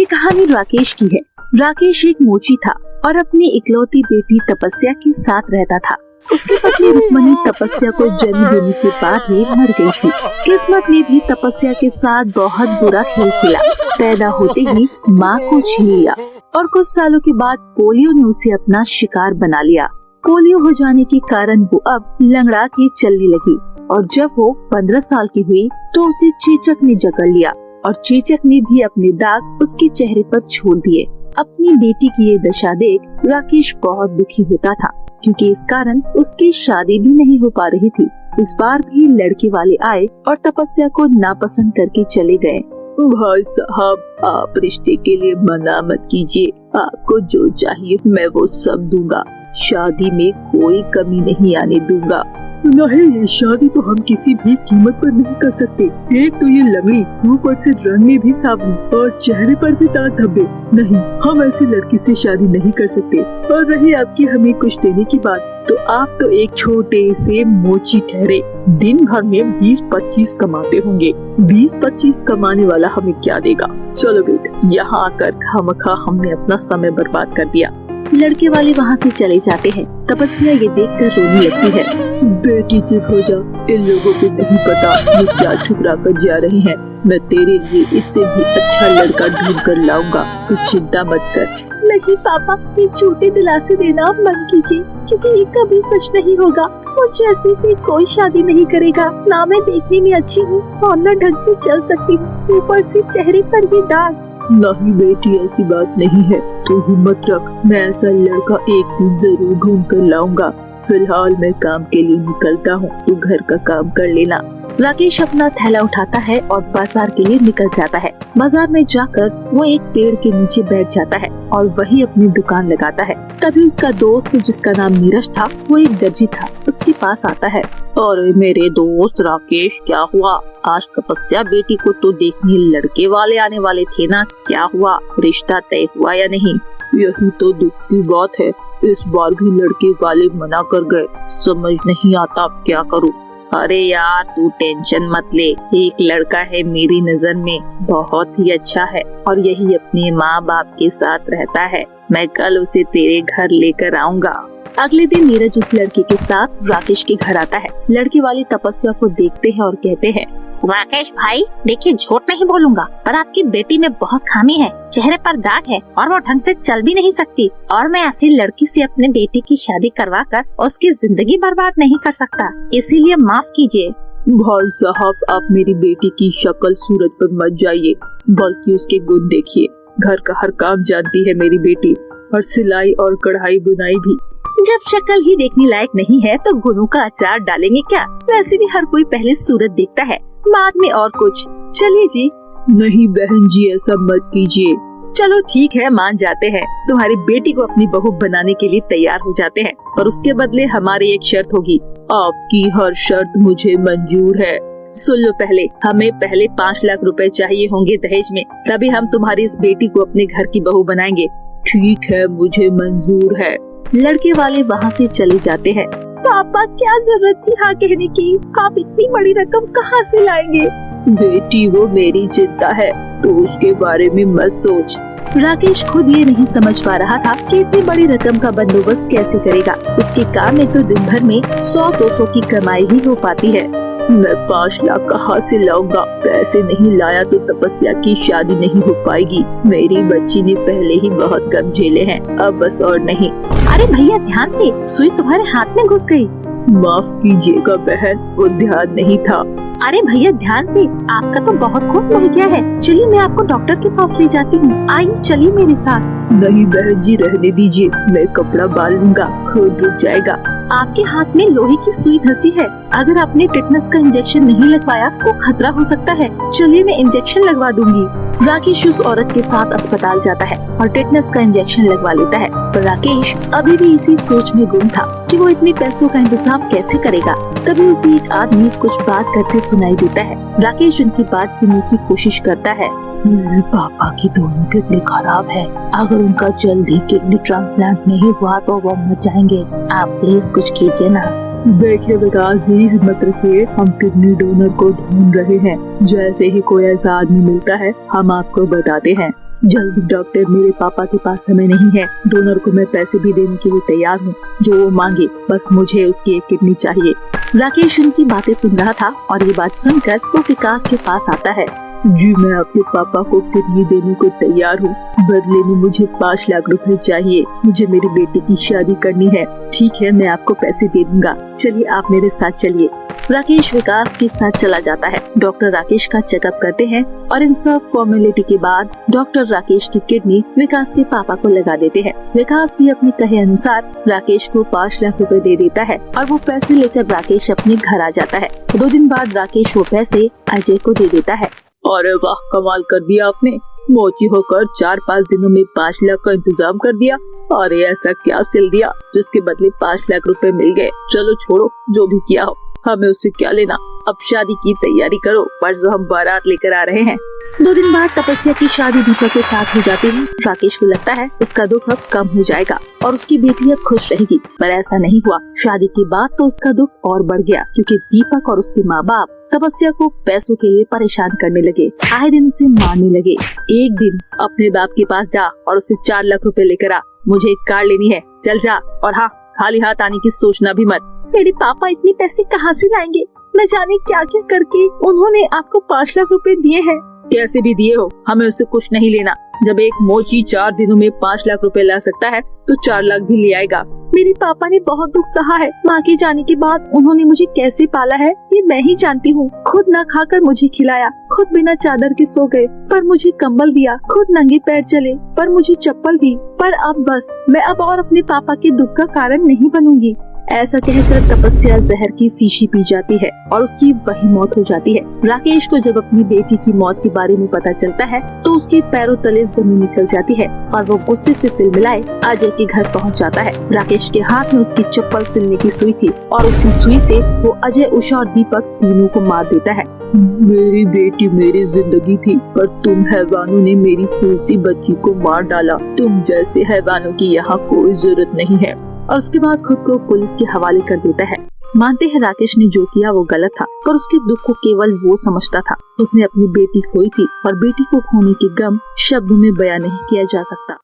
ये कहानी राकेश की है। राकेश एक मोची था और अपनी इकलौती बेटी तपस्या के साथ रहता था। उसकी पत्नी रुक्मणी तपस्या को जन्म देने के बाद ही मर गई थी। किस्मत ने भी तपस्या के साथ बहुत बुरा खेल खेला। पैदा होते ही माँ को छीन लिया और कुछ सालों के बाद पोलियो ने उसे अपना शिकार बना लिया। पोलियो हो जाने के कारण वो अब लंगड़ा के चलने लगी और जब वो 15 साल की हुई तो उसे चेचक ने जकड़ लिया और चेचक ने भी अपने दाग उसके चेहरे पर छोड़ दिए। अपनी बेटी की ये दशा देख राकेश बहुत दुखी होता था, क्योंकि इस कारण उसकी शादी भी नहीं हो पा रही थी। इस बार भी लड़के वाले आए और तपस्या को नापसंद करके चले गए। भाई साहब, आप रिश्ते के लिए मना मत कीजिए। आपको जो चाहिए मैं वो सब दूंगा। शादी में कोई कमी नहीं आने दूंगा। नहीं, ये शादी तो हम किसी भी कीमत पर नहीं कर सकते। एक तो ये लंगड़ी, ऊपर से रंग में भी सावली और चेहरे पर भी दाग धब्बे। नहीं, हम ऐसी लड़की से शादी नहीं कर सकते। और रही आपकी हमें कुछ देने की बात, तो आप तो एक छोटे से मोची ठहरे। दिन भर में 20-25 कमाते होंगे। 20-25 कमाने वाला हमें क्या देगा। चलो बेटा, यहाँ आकर खामखा हमने अपना समय बर्बाद कर दिया। लड़के वाले वहाँ से चले जाते हैं। तपस्या ये देखकर रोने लगती है। बेटी चुप हो जा, इन लोगों को नहीं पता ये क्या ठुकरा कर जा रहे हैं। मैं तेरे लिए इससे भी अच्छा लड़का ढूंढ कर लाऊंगा, तू चिंता मत कर। नहीं पापा, ये झूठे दिलासे देना आप बंद कीजिए, क्योंकि ये कभी सच नहीं होगा। मुझे ऐसी से कोई शादी नहीं करेगा। ना मैं देखने में अच्छी हूँ और न ढंग से चल सकती हूँ, ऊपर से चेहरे पर ये दाग। नहीं बेटी, ऐसी बात नहीं है, तू हिम्मत रख। मैं ऐसा लड़का एक दिन जरूर ढूंढ कर लाऊंगा। फिलहाल मैं काम के लिए निकलता हूँ, तू घर का काम कर लेना। राकेश अपना थैला उठाता है और बाजार के लिए निकल जाता है। बाजार में जाकर वो एक पेड़ के नीचे बैठ जाता है और वही अपनी दुकान लगाता है। तभी उसका दोस्त, जिसका नाम नीरज था, वो एक दर्जी था, उसके पास आता है। अरे मेरे दोस्त राकेश, क्या हुआ? आज तपस्या बेटी को तो देखने लड़के वाले आने वाले थे ना, क्या हुआ? रिश्ता तय हुआ या नहीं? यही तो दुख की बात है, इस बार भी लड़के वाले मना कर गए। समझ नहीं आता अब क्या करूँ। अरे यार, तू टेंशन मत ले। एक लड़का है मेरी नजर में, बहुत ही अच्छा है और यही अपने माँ बाप के साथ रहता है। मैं कल उसे तेरे घर लेकर आऊंगा। अगले दिन नीरज उस लड़के के साथ राकेश के घर आता है। लड़के वाले तपस्या को देखते हैं और कहते हैं, राकेश भाई देखिए, झूठ नहीं बोलूंगा, पर आपकी बेटी में बहुत खामी है। चेहरे पर दाग है और वो ढंग से चल भी नहीं सकती, और मैं ऐसी लड़की से अपने बेटी की शादी करवा कर उसकी जिंदगी बर्बाद नहीं कर सकता, इसीलिए माफ कीजिए। भाई साहब, आप मेरी बेटी की शक्ल सूरत पर मत जाइए, बल्कि उसके गुण देखिए। घर का हर काम जानती है मेरी बेटी, और सिलाई और कढ़ाई बुनाई भी। जब शक्ल ही देखने लायक नहीं है तो गुणों का अचार डालेंगे क्या? वैसे भी हर कोई पहले सूरत देखता है, बाद में और कुछ। चलिए जी। नहीं बहन जी, ऐसा मत कीजिए। चलो ठीक है, मान जाते हैं। तुम्हारी बेटी को अपनी बहू बनाने के लिए तैयार हो जाते हैं, और उसके बदले हमारी एक शर्त होगी। आपकी हर शर्त मुझे मंजूर है। सुन लो, हमें पहले 5 लाख रुपए चाहिए होंगे दहेज में, तभी हम तुम्हारी इस बेटी को अपने घर की बहू बनाएंगे। ठीक है, मुझे मंजूर है। लड़के वाले वहाँ से चले जाते हैं। पापा, क्या जरूरत थी हाँ कहने की? आप इतनी बड़ी रकम कहाँ से लाएंगे? बेटी, वो मेरी चिंता है, तो उसके बारे में मत सोच। राकेश खुद ये नहीं समझ पा रहा था कि इतनी बड़ी रकम का बंदोबस्त कैसे करेगा। उसके काम में तो दिन भर में 100-200 की कमाई ही हो पाती है। मैं 5 लाख कहाँ से लाऊंगा? पैसे नहीं लाया तो तपस्या की शादी नहीं हो पाएगी। मेरी बच्ची ने पहले ही बहुत गम झेले हैं, अब बस और नहीं। अरे भैया, ध्यान से, सुई तुम्हारे हाथ में घुस गई। माफ कीजिएगा बहन, वो ध्यान नहीं था। अरे भैया, ध्यान से, आपका तो बहुत खून बह गया है। चलिए मैं आपको डॉक्टर के पास ले जाती हूँ। आइए, चलिए मेरे साथ। नहीं बहन जी, रहने दीजिए, मैं कपड़ा बाल लूंगा, खून रुक जाएगा। आपके हाथ में लोहे की सुई धसी है, अगर आपने टिटनस का इंजेक्शन नहीं लगवाया तो खतरा हो सकता है। चलिए मैं इंजेक्शन लगवा दूंगी। राकेश उस औरत के साथ अस्पताल जाता है और टिटनस का इंजेक्शन लगवा लेता है, पर राकेश अभी भी इसी सोच में गुम था कि वो इतने पैसों का इंतजाम कैसे करेगा। तभी उसे एक आदमी कुछ बात करते सुनाई देता है। राकेश उनकी बात सुनने की कोशिश करता है। मेरे पापा की दोनों किडनी खराब है, अगर उनका जल्दी किडनी ट्रांसप्लांट नहीं हुआ तो वो मर जाएंगे। आप प्लीज कुछ कीजिए ना। देखिए पिताजी, हिम्मत रखिए, हम किडनी डोनर को ढूंढ रहे हैं। जैसे ही कोई ऐसा आदमी मिलता है हम आपको बताते हैं। जल्दी डॉक्टर, मेरे पापा के पास समय नहीं है। डोनर को मैं पैसे भी देने के लिए तैयार हूँ, जो वो मांगे, बस मुझे उसकी एक किडनी चाहिए। राकेश उनकी बातें सुन रहा था और ये बात सुनकर वो विकास के पास आता है। जी मैं आपके पापा को किडनी देने को तैयार हूँ, बदले में मुझे 5 लाख रुपए चाहिए। मुझे मेरी बेटी की शादी करनी है। ठीक है, मैं आपको पैसे दे दूंगा, चलिए आप मेरे साथ चलिए। राकेश विकास के साथ चला जाता है। डॉक्टर राकेश का चेकअप करते हैं और इन सब फॉर्मेलिटी के बाद डॉक्टर राकेश की किडनी विकास के पापा को लगा देते हैं। विकास भी अपने कहे अनुसार राकेश को 5 लाख रुपए दे देता है और वो पैसे लेकर राकेश अपने घर आ जाता है। 2 दिन बाद राकेश वो पैसे अजय को दे देता है। अरे वाह, कमाल कर दिया आपने। मोची होकर 4-5 दिनों में 5 लाख का इंतजाम कर दिया। अरे ऐसा क्या सिल दिया जिसके बदले 5 लाख रुपए मिल गए। चलो छोड़ो, जो भी किया हो, हमें उससे क्या लेना। अब शादी की तैयारी करो, परसों हम बारात लेकर आ रहे हैं। 2 दिन बाद तपस्या की शादी दीपक के साथ हो जाती है। राकेश को लगता है उसका दुख अब कम हो जाएगा और उसकी बेटी अब खुश रहेगी, पर ऐसा नहीं हुआ। शादी के बाद तो उसका दुख और बढ़ गया, क्योंकि दीपक और उसके माँ बाप तपस्या को पैसों के लिए परेशान करने लगे। आए दिन उसे मारने लगे। एक दिन अपने बाप के पास जा और उसे 4 लाख रुपए लेकर आ, मुझे एक कार लेनी है, चल जा। और हाँ, खाली हाथ आने की सोचना भी मत। मेरे पापा इतने पैसे कहाँ से लाएंगे? न जाने क्या क्या करके उन्होंने आपको 5 लाख रुपए दिए हैं। कैसे भी दिए हो, हमें उससे कुछ नहीं लेना। जब एक मोची 4 दिनों में 5 लाख रुपए ला सकता है तो 4 लाख भी ले आएगा। मेरे पापा ने बहुत दुख सहा है। माँ के जाने के बाद उन्होंने मुझे कैसे पाला है ये मैं ही जानती हूँ। खुद न खाकर मुझे खिलाया, खुद बिना चादर के सो गए पर मुझे कंबल दिया, खुद नंगे पैर चले पर मुझे चप्पल दी। पर अब बस, मैं अब और अपने पापा के दुख का कारण नहीं बनूंगी। ऐसा कहकर तपस्या जहर की शीशी पी जाती है और उसकी वही मौत हो जाती है। राकेश को जब अपनी बेटी की मौत के बारे में पता चलता है तो उसके पैरों तले जमीन निकल जाती है और वो गुस्से से तिलमिलाए अजय के घर पहुंच जाता है। राकेश के हाथ में उसकी चप्पल सिलने की सुई थी और उसी सुई से वो अजय, उषा और दीपक तीनों को मार देता है। मेरी बेटी मेरी जिंदगी थी, पर तुम हैवानों ने मेरी फूसी बच्ची को मार डाला। तुम जैसे हैवानों की यहाँ कोई जरूरत नहीं है। और उसके बाद खुद को पुलिस के हवाले कर देता है। मानते हैं राकेश ने जो किया वो गलत था, पर उसके दुख को केवल वो समझता था। उसने अपनी बेटी खोई थी और बेटी को खोने की गम शब्दों में बयान नहीं किया जा सकता।